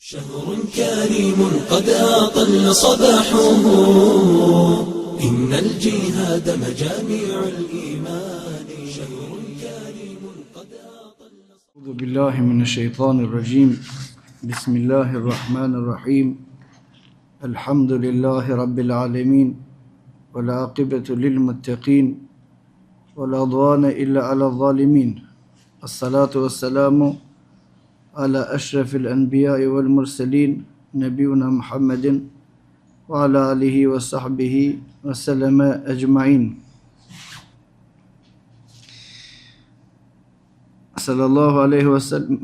شهر كريم قد أطل صباحه إن الجهاد مجاميع الإيمان شهر كريم قد أطل أعوذ بالله من الشيطان الرجيم بسم الله الرحمن الرحيم الحمد لله رب العالمين والعاقبة للمتقين ولا عدوان إلا على الظالمين الصلاة والسلام على أشرف الأنبياء والمرسلين نبينا محمد وعلى آله وصحبه وسلم أجمعين صلى الله عليه وسلم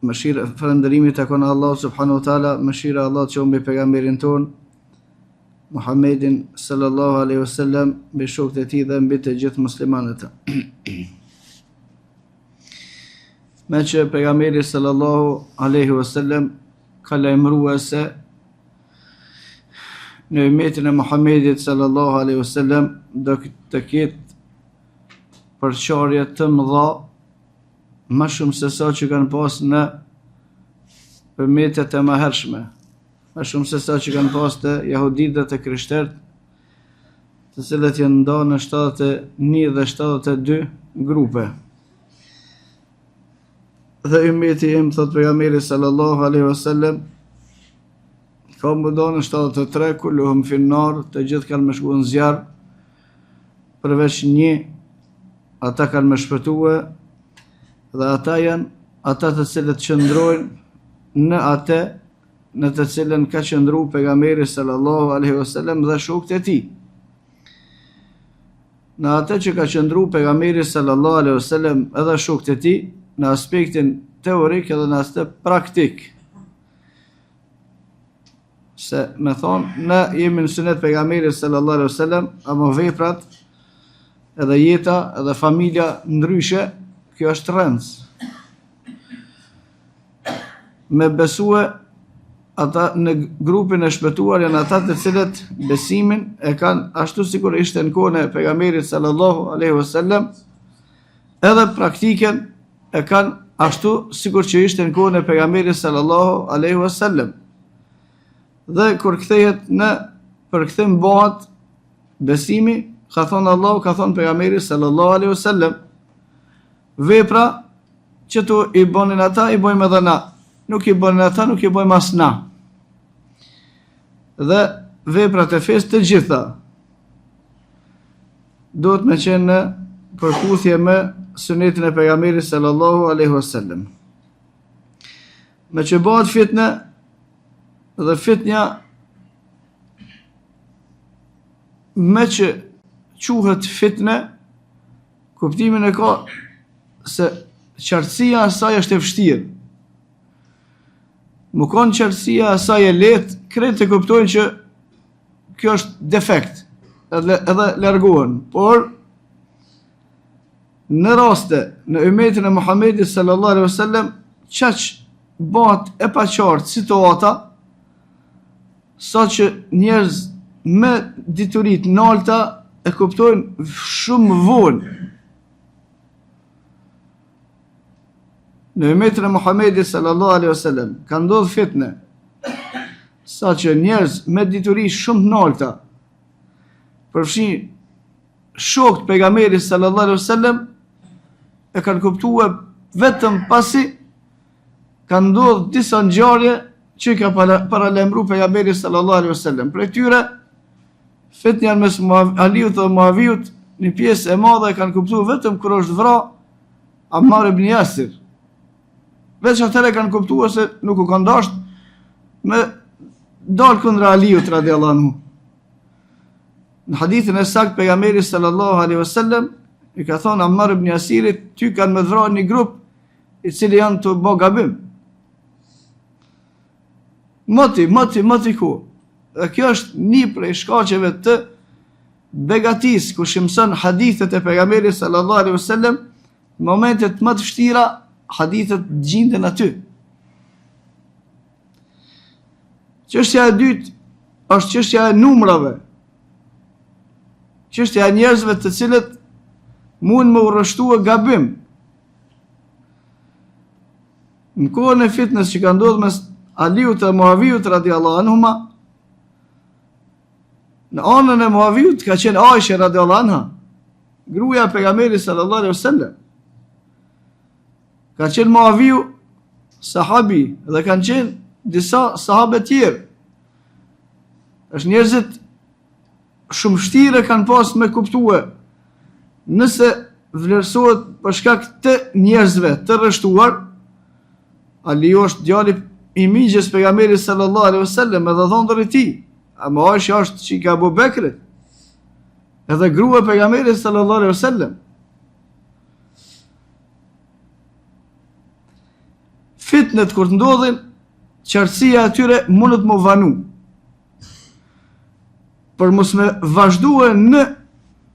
Mëshira falënderimi takon Allahu subhanahu wa taala, mëshira Allah që mbi pejgamberin ton Muhammedin sallallahu alaihi wasallam, mbi shokët e tij dhe mbi të gjithë muslimanët. Me që pejgamberi sallallahu alaihi wasallam ka lajmëruar se në umetin e Muhammedit sallallahu alaihi wasallam do të ketë përçarje të mëdha më shumë se sa që kanë pas në umetet e mëhershme, më shumë se sa që kanë pas të jahudit dhe të krishterët, të cilët janë ndarë në 71 dhe 72 grupe. Dhe umeti im, thot pejgamberi sallallahu alaihi wasallam, ka mbëdo në 73, kulluhum finnar, të gjithë kanë më shku në zjarë, përveç një, ata kanë më shpëtue, dhe ata janë ata të cilët qëndrojnë në atë në të cilën ka qëndru pejgamberi sallallahu alaihi wasallam dhe shokët e tij. Në atë që ka qëndru pejgamberi sallallahu alaihi wasallam edhe shokët e tij në aspektin teorik edhe në aspekt praktik. Se me thonë, ne jemi në sunet pejgamberi sallallahu alaihi wasallam, apo veprat edhe jeta edhe familja ndryshe. Kjo është rëndës. Me besue, ata në grupin e shpëtuar janë ata të cilët besimin e kanë ashtu sikur ishte në kohën e pejgamberit sallallahu alaihi wasallam, edhe praktiken e kanë ashtu sikur që ishte në kohën e pejgamberit sallallahu alaihi wasallam. Dhe kur kthehet në përkthim bëhet besimi, ka thonë Allahu, ka thonë pejgamberi sallallahu alaihi wasallam, vepra që tu i bonin ata, i bojmë edhe na. Nuk i bonin ata, nuk i bojmë as na. Dhe veprat e fesë të gjitha duhet me qenë në përputhje me sunetin e pejgamberit sallallahu alaihi wasallam. Me që bëhet fitne, dhe fitnja me që quhet fitne, kuptimin e ka se qartësia asaj është e vështirë. Më konë qartësia asaj e lehtë, krejt të kuptojnë që kjo është defekt, edhe largohen. Por, në raste, në umetin e Muhammedit sallallahu alaihi wasallam, qaq bëhet e pa qartë situata, sa që njerëz me diturit nalta e kuptojnë shumë vonë. Në umetin e Muhammedit sallallahu alaihi wasallam ka ndodhur fitne, sa që njerëz me dituri shumë nalta, përfshin shokët pejgamberit sallallahu alaihi wasallam, e kanë kuptuar vetëm pasi ka ndodhur disa ngjarje që ka paralajmëruar pejgamberi sallallahu alaihi wasallam. Për këtyre fitnja mes Aliut dhe Muaviut, një pjesë e madhe e kanë kuptuar vetëm kur është vrarë Ammar ibn Yasir. Veç atëre kanë kuptuar se nuk u kanë dashur me dalë kundra Aliut radiallahu anhu. Në hadithin e sakt pejgamberi sallallahu alaihi wasallam i ka thonë Ammar ibn Yasirit, ty kanë me vrarë një grup i cili janë të bë gabim. Moti ku. Dhe kjo është një prej shkaqeve të begatis, ku shimson hadithet e pejgamberit sallallahu alaihi wasallam, në momentet më të vështira hadithet gjenden aty. Çështja e dytë është çështja e numrave. Çështja e njerëzve të cilët mund më urrështua gabim. Në kohën e fitnes që ka ndodhur mes Aliut dhe Muaviut radiallahu anhuma. Në anën e Muaviut ka qenë Aisha radiallahu anha, gruaja e pejgamberit sallallahu alaihi wasallam. Ka qenë Muaviu sahabi dhe kanë qenë disa sahabe tjerë. Është njerëzit shumë vështirë kanë pas me kuptue nëse vlerësohet për shkak të njerëzve të rreshtuar. Aliu është djali i miqjes pejgamberit sallallahu alaihi wasallam edhe dhëndër i tij. Ama Aisha është çika Abu Bekrit, edhe grua e pejgamberit sallallahu alaihi wasallam. Fitnet kur të ndodhin, qartësia atyre mundet më vanu. Për mos me vazhdue në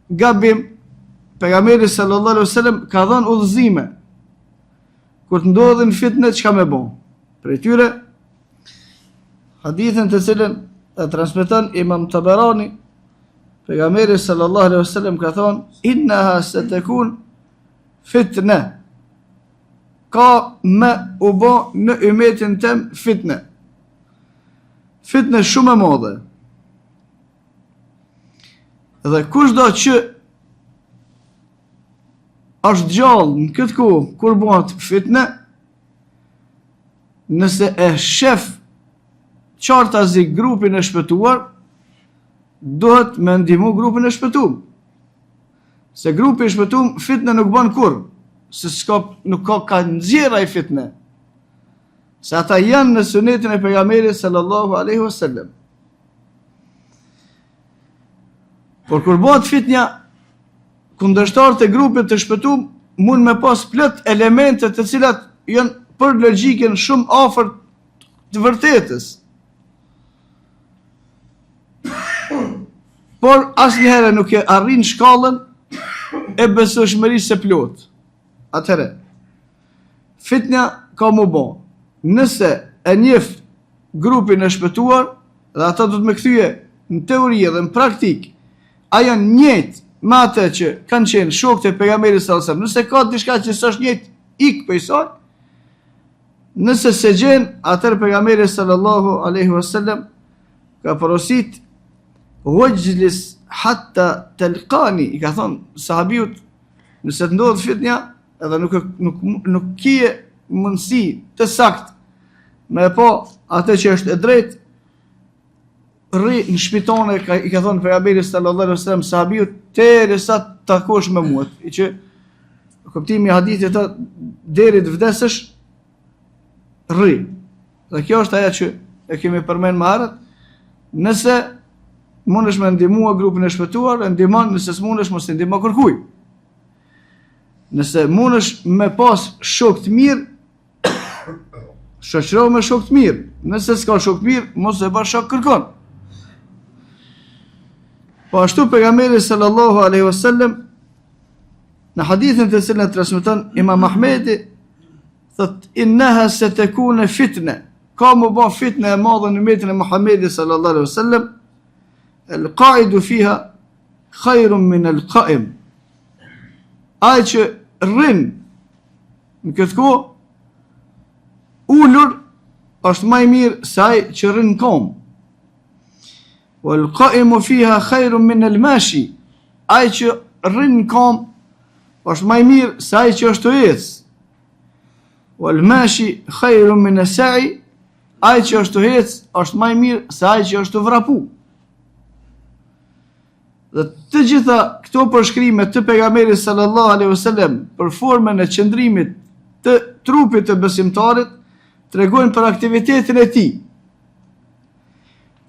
gabim, pejgamberi sallallahu alaihi wasallam ka dhënë udhëzime. Kur të ndodhin fitnet, çka me bën? Për tyre, hadithin të cilën e transmeton Imam Tabarani, pejgamberi sallallahu alaihi wasallam ka thonë: "Innaha satakun fitne." Ka me u bë në umetin tem fitne. Fitne shumë e madhe. Dhe kushdo që është gjallë në këtë kohë kur bëhet fitne, nëse e shef qartazi grupin e shpëtuar, duhet me ndihmu grupin e shpëtuar. Se grupi i shpëtuar fitne nuk bën kurrë, se nuk ka nxjerrë ai fitne. Se ata janë në sunetin e pejgamberit sallallahu alaihi wasallam. Por kur bëhet fitnja, kundërshtarët e grupit të shpëtuar mund me pas plot elemente të cilat janë për logjikën shumë afër të vërtetës. Por asnjëherë nuk e arrin shkallën e besueshmërisë së plot. Atëherë, fitnja ka më bë. Nëse e njeh grupin e shpëtuar dhe ata do të më kthye në teori dhe në praktik, a janë njëjtë me atë që kanë qenë shokët e pejgamberit sallallahu alajhi wasallam. Nëse ka diçka që s'është njëjtë, ik për sot. Nëse se gjen, atëherë pejgamberi sallallahu alaihi wasallam ka porosit: "Wajlis hatta talqani." I ka thonë sahabiut, nëse të ndodh fitnja edhe nuk kije mundësi të sakt me po atë që është e drejtë, rri në shpitone, i ka thonë pejgamberi sallallahu alaihi wasallam sahabiut, derisa të takosh me mua. I që kuptimi i hadithit të deri të vdesësh, rri. Dhe kjo është ajo që e kemi përmend më herët. Nëse mundesh me ndihmua grupin e shpëtuar, e ndihmon, nëse s'mundesh mos i ndihmo kërkuj. Nëse mundesh me pas shok të mirë, shoqëro me shok të mirë. Nëse s'ka shok të mirë, mos e bësh shok kërkon. Po ashtu pejgamberi sallallahu alaihi wasallam në hadithin të cilën e transmeton Imam Ahmedi thot: "Innaha satakuna fitna." Ka më bë fitnë e madhe në umetin e Muhamedit sallallahu alaihi wasallam. "El-qa'idu fiha khairun min al-qa'im." Ai që rrin në këtë kohë ulur është më i mirë se ai që rrin kom. "Wal-qa'imu fiha khairun min al-mashi." Ai që rrin kom është më i mirë se ai që është ec. "Wal-mashi khairun min as-sa'i." Ai që është ec është më i mirë se ai që është vrapu. Dhe të gjitha këto përshkrime të pejgamberit sallallahu alaihi wasallam për formën e qëndrimit të trupit të besimtarit tregojnë për aktivitetin e tij.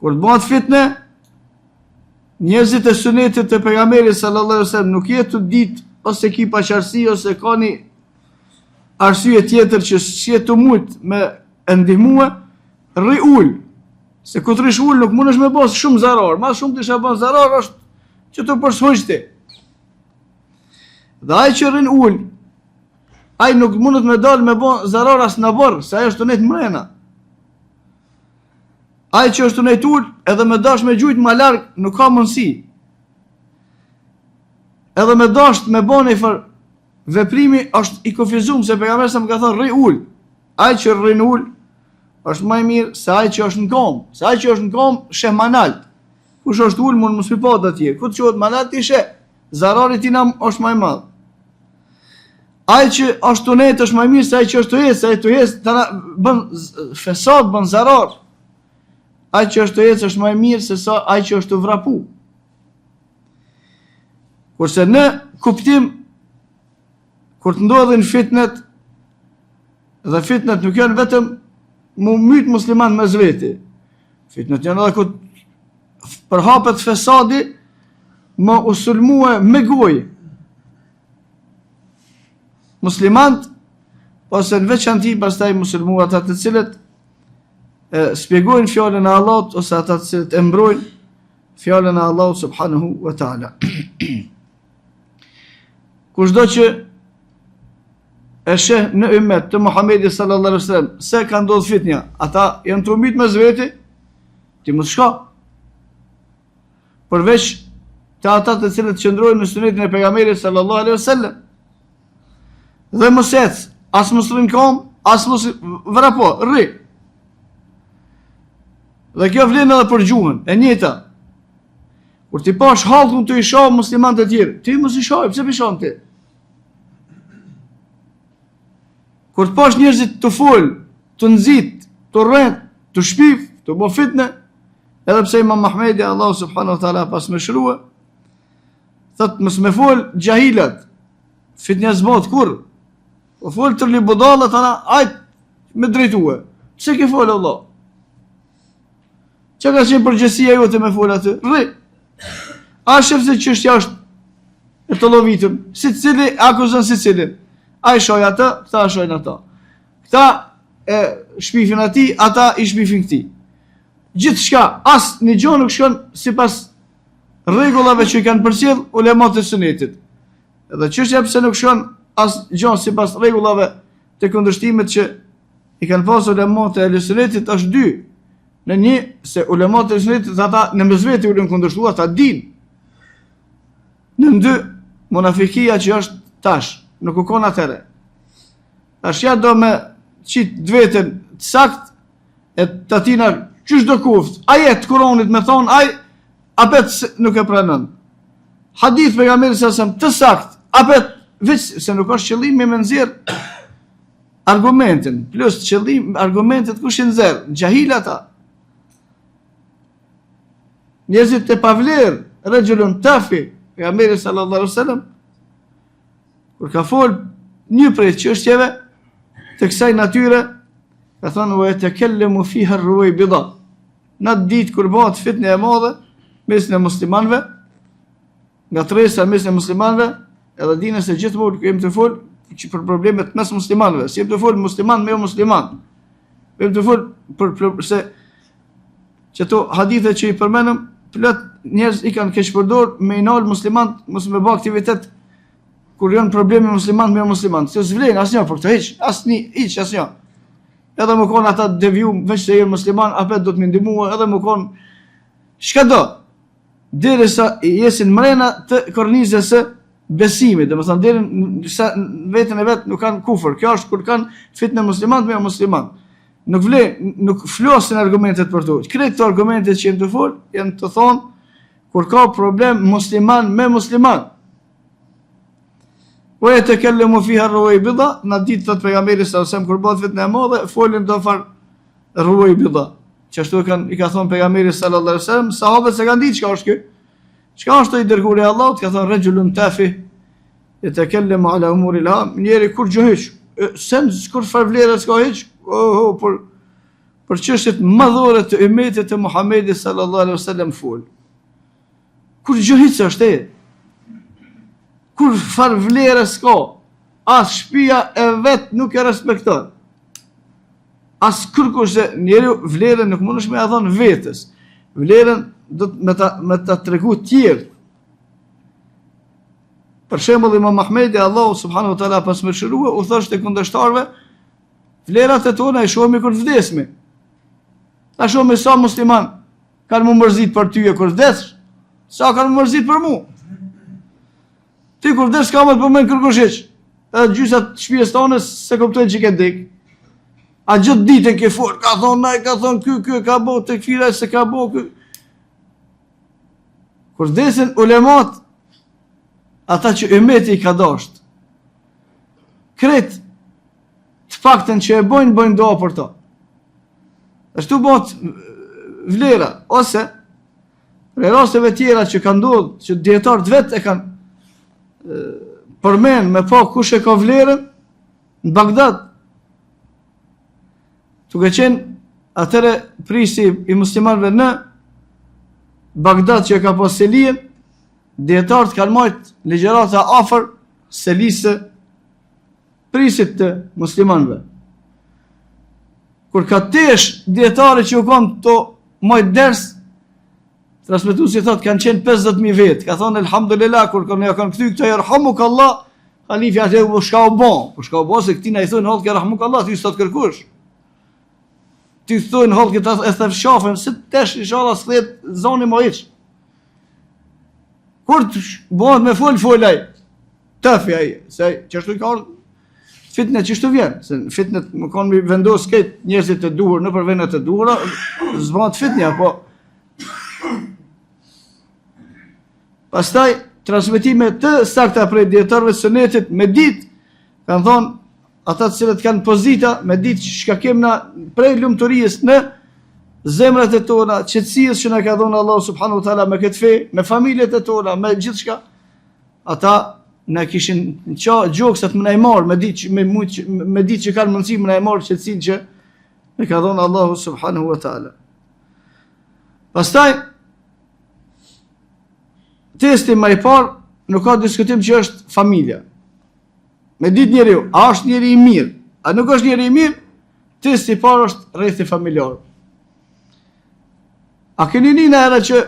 Kur të bëhet fitne, njerëzit e sunetit të pejgamberit sallallahu alaihi wasallam nuk jetë të ditë ose ki paqartësi ose ka një arsye tjetër që si të mujt me ndihmue, rri ul. Se kur rish ul nuk mundesh me bos shumë zarar, më shumë të isha bën zarar është që të përshoqti. Dhe ai që rrin ul, ai nuk mundet me dal me bën zarar as në borr, se ai është net mrena. Ai që është net ul, edhe me dash me gjujt më larg, nuk ka mundësi. Edhe me dash me bën një far veprimi është i kufizuar se pejgamberi sa më ka thënë rri ul. Ai që rrin ul është më i mirë se ai që është në kom. Se ai që është në kom sheh manalt. Kush është ulmur mos i pa atje. Ku të quhet manalt ti sheh. Zarari tina është më i madh. Ai që është tunet është më i mirë se ai që është tujes, ai tujes tana bën fesad, bën zarar. Ai që është tujes është më i mirë se sa ai që është vrapu. Kurse në kuptim kur të ndodhin fitnet, dhe fitnet nuk janë vetëm mu myt musliman me zveti. Fitnet janë edhe kur përhapet fesadi, më usulmue me gojë. Muslimant, ose në veçanti pastaj muslimuat ata të cilët spjegojnë fjalën e Allahut ose ata të cilët e mbrojnë fjalën e Allahut subhanahu wa taala. Kushdo që e sheh në ummet të Muhamedit sallallahu alaihi wasallam se ka ndodhur fitnja, ata janë trumbit me zveti, ti mos shko. Përveç të ata të cilët qëndrojnë në sunetin e pejgamberit sallallahu alaihi wasallam. Dhe mos ec, as mos rrin kom, as mos vrapo, rri. Dhe kjo vlen edhe për gjuhën, e njëjta. Kur ti pash hallkun të i shoh muslimanët e tjerë, ti mos i shoh, pse pishon ti? Kur të pash njerëzit të fol, të nxit, të rrend, të shpif, të bë fitnë, edhe pse Imam Mahmedi Allahu subhanahu wa taala pas më shrua, thot mos më fol xahilat, fitnja zbot kur. Po fol të li budallat ana, ajt me drejtue. Pse ke fol Allah? Çka ka qenë përgjegjësia jote me fol atë? Rri. A shef se çështja është e të llovitur, secili akuzon secilin. Ai shoj atë, këta shojnë ata. Këta e shpifin atij, ata i shpifin këtij. Gjithçka, as një gjë nuk shkon sipas rregullave që i kanë përcjell ulemat e sunetit. Edhe çështja pse nuk shkon as gjë sipas rregullave të kundërshtimit që i kanë pasur ulemat e sunetit është dy. Në një se ulemat e sunetit ata në mesveti u lën kundërshtu, ata din. Në dy munafikia që është tash, nuk u kon atëre. Tash ja do me qit vetën të sakt e tatina qysh do kuft. Ajet Kuranit me thon ai apet nuk e pranon. Hadith pejgamberit sa të sakt, apet veç se nuk është qëllimi me nxjerr argumentin, plus qëllim argumentet kush i nxjerr, xahil ata. Njerëzit të pavler, rajulun tafi, pejgamberi sallallahu alaihi wasallam kur ka fol një prej çështjeve të kësaj natyre, ka thënë wa yatakallemu fiha ar-ruwaybida. Në ditë kur bëhet fitnë e madhe mes në muslimanëve, nga tresa mes në muslimanëve, edhe dinë se gjithmonë kemi të fol që për problemet mes muslimanëve, si të fol musliman me jo musliman. Kemi të fol për se që to hadithe që i përmenëm, plot njerëz i kanë keq përdor me inal musliman, mos me bë aktivitet kur janë probleme musliman me musliman. Se s'vlen asnjë për këtë hiç asnjë. Edhe më kon ata devijum veç se janë musliman, apo do të më ndihmua, edhe më kon çka do. Derisa jesin mrena të kornizës së besimit, domethënë deri sa vetën e vet nuk kanë kufër. Kjo është kur kanë fitnë musliman me musliman. Nuk vlen, nuk flasin argumentet për to. Këto argumentet që janë të fol, janë të thonë kur ka problem musliman me musliman. Wa yatakallamu fiha ar-ruwaybida, në ditë thot pejgamberi sallallahu alajhi wasallam kur bëhet fitnë e madhe, folën do far ruwaybida. Që ashtu i ka thonë pejgamberi sallallahu alajhi wasallam, sahabët se kanë ditë çka është ky. Çka është i dërguari i Allahut, ka thonë rajulun tafi yatakallamu ala umuri al-ham, njeri kur gjohish, sen kur farvlerë s'ka hiç, për çështjet madhore të ummetit të Muhamedit sallallahu alaihi wasallam fol. Kur gjohiç është e kur far vlerë s'ka, as shtëpia e vet nuk e respekton. As kërkush se njeriu vlerën nuk mundesh me ia dhënë vetes. Vlerën do me ta tregu të tjerë. Për shembull Imam Mahmedi Allahu subhanahu wa taala pas më shërua u thoshte kundërshtarëve, vlerat e tona i shohim kur vdesmi. Ta shohim sa musliman kanë më mërzit për ty kur vdes, sa kanë më mërzit për mua. Ti kur vdes ka më të përmend kërkush hiç. Edhe gjysat shtëpisë tonë se kuptojnë që ke dek. A gjithë ditën ke fol, ka thonë naj, ka thonë ky ka bo, të këfira se ka bo, ky. Kur vdesin ulemat, ata që ymeti i ka dasht, kret, të paktën që e bojnë doa për to. Ashtu bot vlera, ose për rasteve tjera që kanë ndodhur, që dietarët vetë e kanë përmend me pa kush e ka vlerën në Bagdad. Duke qenë atëre prisi i muslimanëve në Bagdad që ka pas selien, dietarët kanë marrë ligjërata afër selisë prisit të muslimanëve. Kur ka tesh dietare që u kanë to mojt ders, transmetuesi thotë kanë qenë 50.000 vetë. Ka thonë elhamdulillah kur ja kanë kthy këto yarhamukallah, halifi atë u shka u bon, se këtina i thonë hollë yarhamukallah, ti sot kërkush. Ti thonë hollë këta e thëf shafën, se tesh inshallah s'thet zoni më hiç. Kur të bëhet me folaj, tafi ai, se çështu ka fitnet që shtu vjen, se fitnet më kanë mi vendos këtë njerëzit të duhur në për vendet të duhura, zbat fitnja, po. Pastaj, transmetime të sakta prej dietarëve sunetit me ditë, kanë thonë, ata të cilët kanë pozita, me ditë që shka kemna prej lumturisë në zemrat e tona, qetësisë që na ka dhënë Allah subhanahu wa taala me këtë fe, me familjet e tona, me gjithçka, ata na kishin gjoksat më najmar, me ditë që kanë mundësi më najmar qëtësin që me ka dhonë Allahu subhanahu wa ta'ala. Pastaj, testi më i parë, nuk ka diskutim që është familja. Me ditë njeriu, a është njeri i mirë, a nuk është njeri i mirë, testi i parë është rrethi familjar. A keni nina era që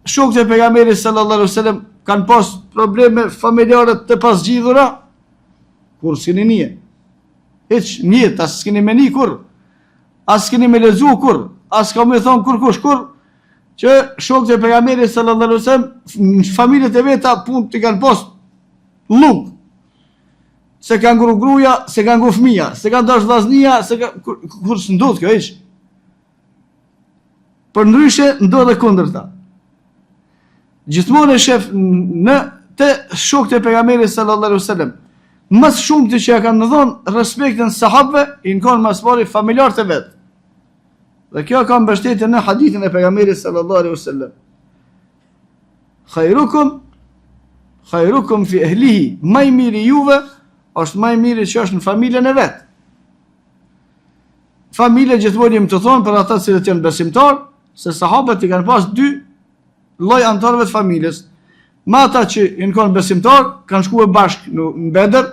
shokët e pejgamberit sallallahu alaihi wasallam kanë pas probleme familjare të pasgjidhura, kur s'keni nije. Hiç nije, as s'keni me ni kur, as s'keni me lezu kur, as s'ka me thonë kur, që shokët e pejgamberit sallallahu alaihi wasallam në familjet e veta punë të kanë pas luk. Se kanë ngru gruaja, se kanë ngru fëmia, se kanë dash vllaznia, kur s'ndodh kjo hiç. Për ndryshe ndodhe kundërta. Gjithmonë e shef në të shokët e pejgamberit sallallahu alaihi wasallam, më shumë të që ja kanë dhënë respektin sahabëve, i kanë më pari familjarët e vet. Dhe kjo ka mbështetje në hadithin e pejgamberit sallallahu alaihi wasallam. Khairukum fi ahlihi, më i miri juve është më i miri që është në familjen e vet. Familja gjithmonë jam të thonë për ata që janë besimtar, se sahabët i kanë pas dy lloj antarëve të familjes. Me ata që i kanë besimtar, kanë shkuar bashkë në Bedër,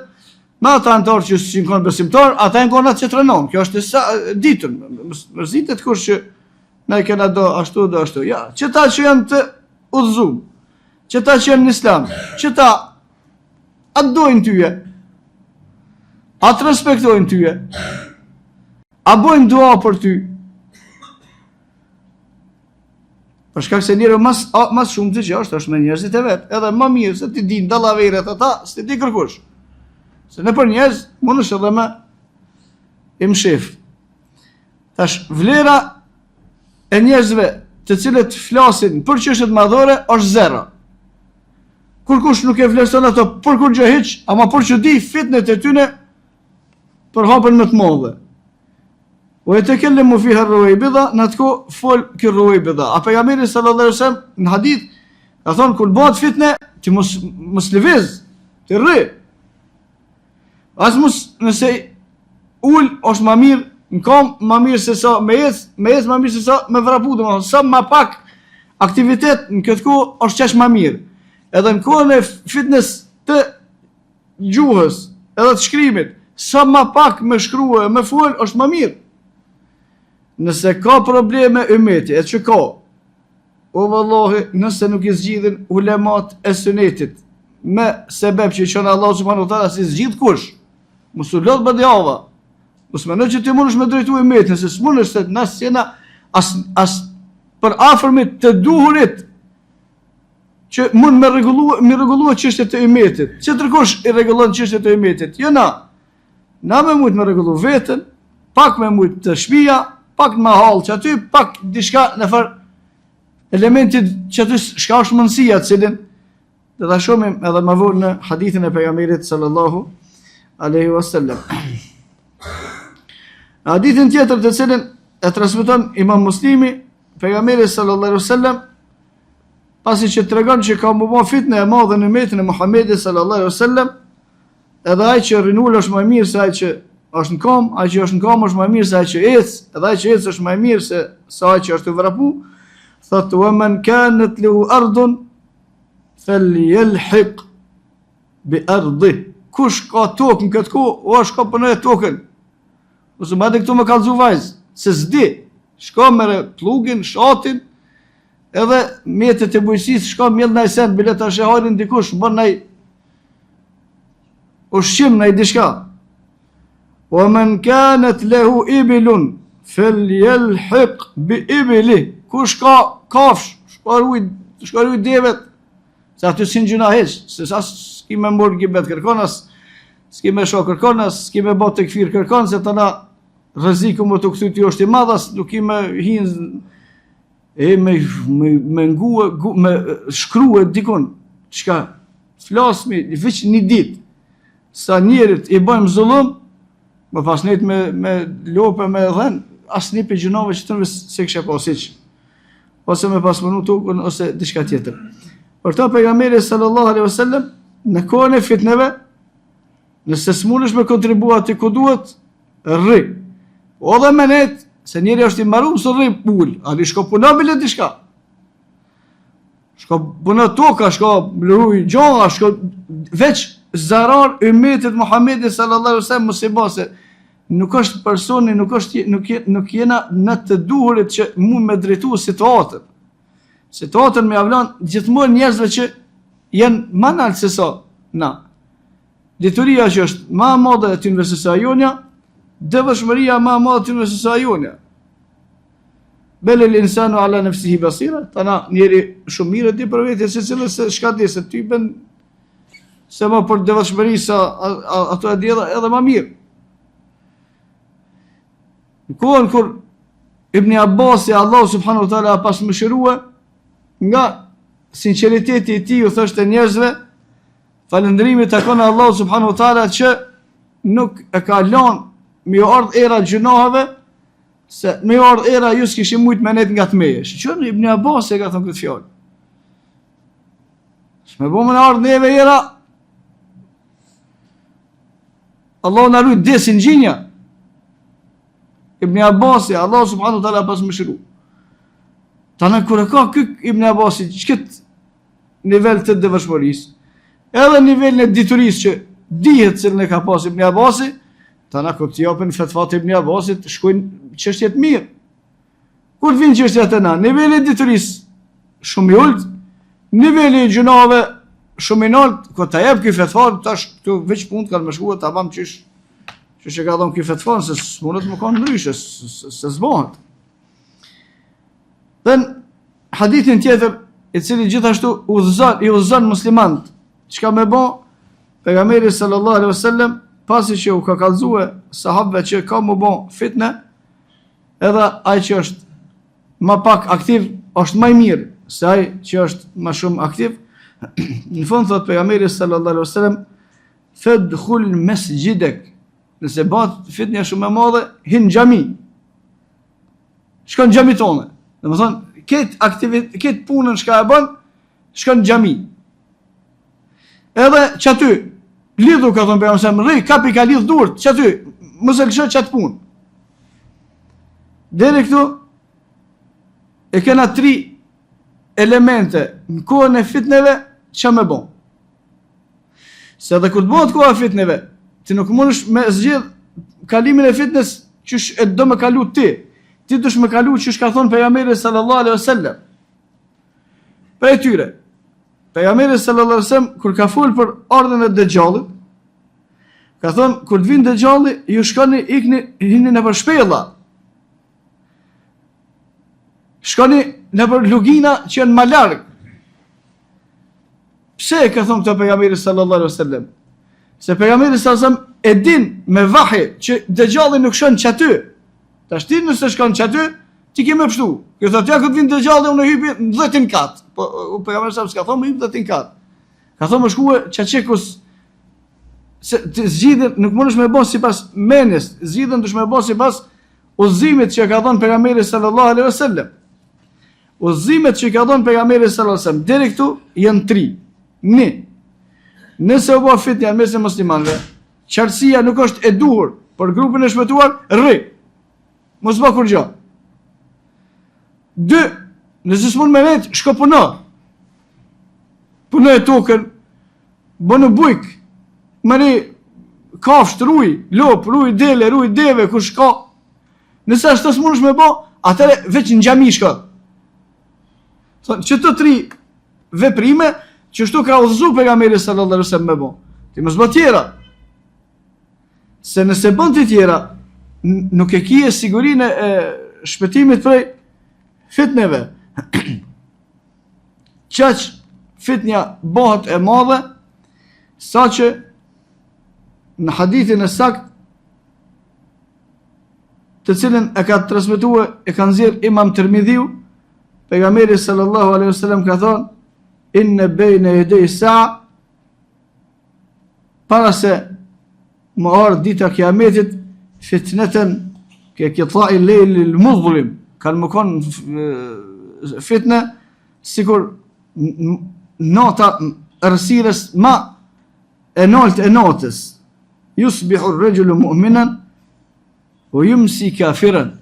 me ata antarë që i kanë besimtar, ata i kanë atë që trenon. Kjo është ditën, mërzitet kush që ne kena do ashtu. Ja, që ta që janë të udhëzuar, që ta që janë në Islam, që ta atë dojnë tyje, atë respektojnë tyje, a bojnë dua për ty. Për shkak se njëri mas shumë të që është me njerëzit e vetë, edhe më mirë se ti din dallaveret ata, se ti kërkush. Se në për njerëz, mund është edhe me imshif. Tash, vlera e njerëzve të cilët flasin për çështjet madhore është zero. Kurkush nuk e vlerëson ato për kur gjë hiç, ama për që di fitnet e tyne për hapën më të madhe. O e të kelle mu fiha rruajbidha, në të ko fol kër rruajbidha. A pejgamberi sallallahu alaihi wasallam në hadith, ka thonë, kur bëhet fitne, ti mos lëviz, ti rri. As nëse ull është ma mirë, në kam ma mirë se sa, me ec ma mirë se sa, me vrapu, dhe sa ma pak aktivitet në këtë ko është qesh ma mirë. Edhe në kohën e fitnes të gjuhës, edhe të shkrimit, sa ma pak me shkrua, me fol, është ma mirë. Nëse ka probleme ymeti, e që ka, o vallahi, nëse nuk i zgjidhin ulemat e sunetit, me sebeb që i qënë Allah subhanahu wa taala si zgjidh kush, mos u lot badjava, mos më në që ti mundesh me drejtu ymetin, se s'mundesh se nas jena as për afërmit të duhurit, që mund me rregullua çështjet e ymetit, që tërkosh i rregullon çështjet e ymetit, jo na me mujt me rregullu veten, pak me mujt të shtëpia, pak më hall që aty, pak diçka në far elementit që aty shka është mundësia, cilin dhe ta shohim edhe më vonë në hadithin e pejgamberit sallallahu alaihi wasallam. Në hadithin tjetër të cilin e transmeton Imam Muslimi, pejgamberi sallallahu alaihi wasallam pasi që tregon që ka më bën fitnë e madhe në umetin e Muhamedit sallallahu alaihi wasallam, edhe ai që rinul është më mirë se ai që është në kom, ai që është në kom është më mirë se ai që ec, edhe ai që ec është më mirë se ai që është i vrapu. Thotë: "Wa man kanat lahu ardun falyalhiq bi ardi." Kush ka tokë në këtë kohë, o shko punoj tokën. Ose më këtu më kallzu vajz, se s'di. Shko me plugin, shatin, edhe mjetet e bujqësisë, shko mjell ndaj sen, bile ta sheharin dikush, bën ndaj ushqim ndaj diçka. "Wa man kanat lahu ibilun falyalhiq bi ibli." Kush ka kafsh, shko ruj devet, se aty sin gjuna heq, se sa s'ki me mërë gjibet kërkon, as s'ki me shok kërkon, as s'ki me bot të këfir kërkon, se të na rreziku më të këthy t'jo është i madhas, nuk i me hinë, me ngue, me shkrue dikon, qka flasmi, veç një dit, sa njerit i bëjmë zullum, më pasnit me lope, me dhen, as një për gjunave që të nëve se kështë pasiq, ose me pasmënu tukën, ose diçka tjetër. Për ta pejgamberi sallallahu alaihi wasallam, në kohën e fitneve, nëse s'munësh me kontribua ti ku duhet, rri. O dhe menet, se njeri është i marum, së rri pull, ali shko puna bile diçka. Shko puna toka, shko lëruj gjoha, shko veç zarar umetit Muhamedit sallallahu alaihi wasallam mos i base. Nuk është personi, nuk jena në të duhurit që mund me drejtu situatën. Situatën me avlan gjithmonë njerëzve që janë më nalë se sa na. Dituria që është ma madhe e tynve se sa jonja, devëshmëria ma madhe tynve se sa jonja. Bele l'insanu ala nefsihi basira, ta na njeri shumë mire di për vetje, se cilë se shka di, se ty ben se ma për devëshmëri sa ato e di edhe ma mirë. Në kohën kur Ibn Abbasi, Allah subhanahu wa ta'ala pas më shirua, nga sinceriteti i tij u thoshte njerëzve, falëndrimi takon Allah subhanahu wa ta'ala që nuk e ka lënë me ardh era gjunaheve, se me ardh era ju s'kishim mujt me net nga të meje. Shqyrë Ibn Abbasi e ka thënë këtë fjallë. Shme bo me në ardh neve era, Allah në rujt desin gjinja. Ibn Abbasi, Allah subhanahu wa ta'ala pas më shiru. Ta në kërë ka këk Ibn Abbasi, qëtë nivel të dëvëshmërisë, edhe nivel në diturisë që dihet cilën e ka pas Ibn Abbasi, ta në kërë të japën fetfat Ibn Abbasi të shkojnë qështjet mirë. Kur të vinë qështjet e na, nivel e diturisë shumë i ullët, nivel e gjunave shumë i naltë, ko të jebë këj fetfat, tash këtu veç punë të kanë më shkuat, ta bamë qysh që ka dhomë këj fetfat, se s'munët më kanë ndryshe, se s'bohat. Dhe në hadithin tjetër, i cili gjithashtu i udhëzon muslimant, që ka me bo, pejgamberi sallallahu alaihi wasallam, pasi që u ka kallëzue sahabëve që ka më bo fitne, edhe ai që është më pak aktiv, është më i mirë, se ai që është më shumë aktiv. Në fund thot pejgamberi sallallahu alaihi wasallam, fadkhul masjidak, nëse bat fitnja shumë e madhe, hin në xhami. Shkon në xhami tonë. Domethënë, këtë punën çka e bën, shkon në xhami. Edhe çaty, lidhu ka thonë pejgamberi sallallahu alaihi wasallam, kapi ka lidh durt, çaty, mos e lësho çat punë. Deri këtu e kena 3 elemente në kohën e fitneve që me bon. Se edhe kur të bëhet koha e fitneve, ti nuk mundesh me zgjedh kalimin e fitnes që e do me kalu ti. Ti dush me kalu që ka thonë pejgamberi sallallahu alaihi wasallam. Për e tyre, pejgamberi sallallahu alaihi wasallam kur ka fol për ardhen e Dejjallit, ka thonë kur të vinë Dejjalli, ju shkoni hini nëpër shpella. Shkoni nëpër lugina që janë më larg. Pse ka thonë këtë pejgamberi sallallahu alaihi wasallam? Se pejgamberi sallallahu alaihi wasallam e din me vahi që Dejjalli nuk shkon çaty. Tash ti nëse shkon çaty, ti ke më pështu. Kjo thotë ja kur vin Dejjalli unë hypi në 10 kat. Po pejgamberi sa s'ka thonë hyp 10 kat. Ka thonë më shkuë çaçekus se të zgjidhen nuk mundesh me bën sipas menes, zgjidhen dush me bën sipas udhëzimit që ka dhënë pejgamberi sallallahu alaihi wasallam. Udhëzimet që ka dhënë pejgamberi sallallahu alaihi wasallam deri këtu janë 3. 1. Nëse u bë fitja mes muslimanëve, qartësia nuk është e duhur për grupin e shpëtuar, rri. Mos bë kur gjë. 2. Nëse s'mund me vetë, shko puno. Punoj tokën, bënë bujk, mëri kafsht, ruj, lop, ruj, dele, ruj, deve, kur shka. Nëse ashtë të s'mundesh me bë, atëre veç në xhami shko. Thonë, që të 3 veprime, që shtu ka udhëzu pejgamberi sallallahu alaihi wasallam me bë. Ti mos bë tjera. Se nëse bën të tjera, nuk e kije sigurinë e shpëtimit prej fitneve. Qaq fitnja bëhet e madhe, sa që në hadithin e sakt, të cilën e ka transmetuar, e ka nxjerr Imam Tirmidhiu, pejgamberi sallallahu alaihi wasallam ka thonë, inne bejne yaday sa'a, para se më ardh dita e kiametit, fitneten ke qita'i al-layl al-mudhlim, kanë më konë fitne sikur nota errësirës ma e nalt e natës. Yusbihu ar-rajulu mu'minan wa yumsi kafiran.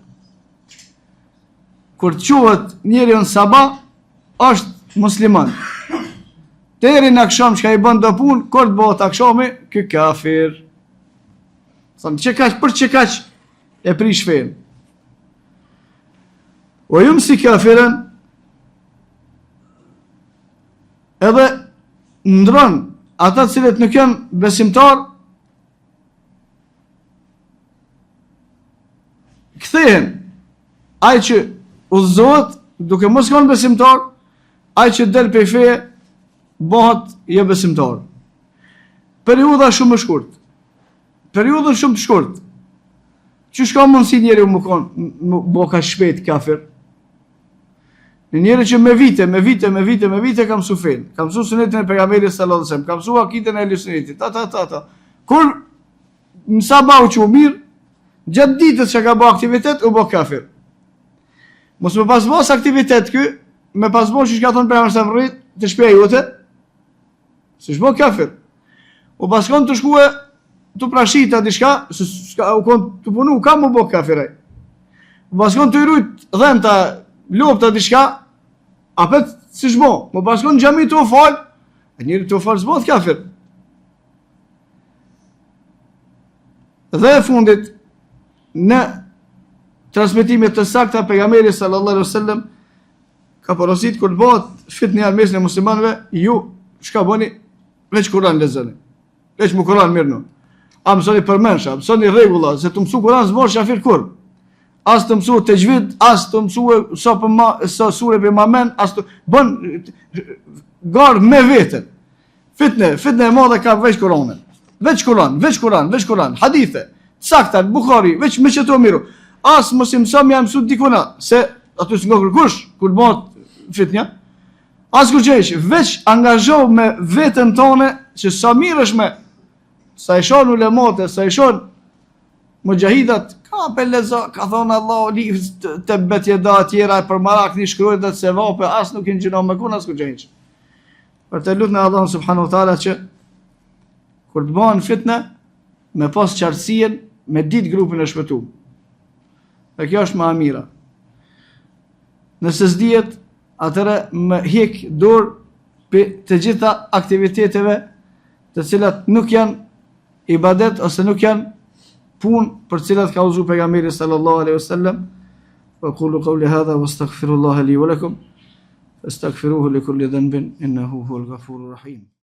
Kur quhet njeriu në sabah, është musliman. Deri në akşam çka i bën do punë, kur të bëhet akşami, ky kafir. Thonë që kaq për që kaq e prish fen. O yumsi kafiran, edhe ndron ata cilët nuk janë besimtar, kthehen ai që udhëzohet duke mos qenë besimtar, ai që del prej feje bëhet jo besimtar. Periudha shumë e shkurt. Periudhën shumë të shkurt. Që shka mundësi njeri më bo ka shpejt kafir? Në njeri që me vite ka mësu fen, ka mësu sunetin e pejgamberit sallallahu alaihi wasallam, ka mësu akiden e Ehlusunnetit, ta. Kur në sabah u që mirë, gjatë ditës që ka bo aktivitet, u bo kafir. Mos me pasbos aktivitet ky, me pasbos që ka thonë pejgamberi sallallahu alaihi wasallam, të shpia jote, se shbo kafir. U paskon të shkue të prashita diçka, u kon të punu, ka mu bo kafiraj. U paskon të irujt dhenta, lopta diçka, apet si shbo. U paskon në gjami të u falë, e njëri të u falë zbot kafir. Dhe e fundit, në transmitimet të sakta, pejgamberi sallallahu alaihi wasallam ka porosit kur bëhet fitnë mes në muslimanëve, ju çka bëni? Veç Kur'an lexoni. Veç mu Kur'an mirë no. A mësoni përmendsh, a mësoni rregulla, se të mësu Kur'an s'morsh afir kur. As të mësu tajvid, as të mësu sa sure për mamen, as të bën gar me veten. Fitne e madhe ka veç Kur'anin. Veç Kur'an, hadithe, sakta, Buhari, veç me çeto miru. As mos i mëson jam mësu dikuna, se aty s'ngo kërkush, kur bëhet fitnja. As kur qesh, veç angazho me veten tone, që sa mirë është me, sa i shon ulemote, sa i shon mujahidat, ka peleza, ka thonë Allah, li të betje da tjera, për marak një shkrujt dhe të se vape, as nuk i në gjino me kun, as kur qesh. Për të lutë në Allah subhanahu wa taala që, kur të bëhen fitne, me pas qartësien, me dit grupin e shpëtu. Dhe kjo është më amira. Nëse s'dihet, atëre më hik dorë për të gjitha aktiviteteve të cilat nuk janë ibadet ose nuk janë punë për cilat ka udhëzuar pejgamberi sallallahu alaihi wasallam. Wa qulu qawli hadha wastaghfirullaha li wa lakum fastaghfiruhu li kulli dhanbin innahu huwal ghafurur rahim.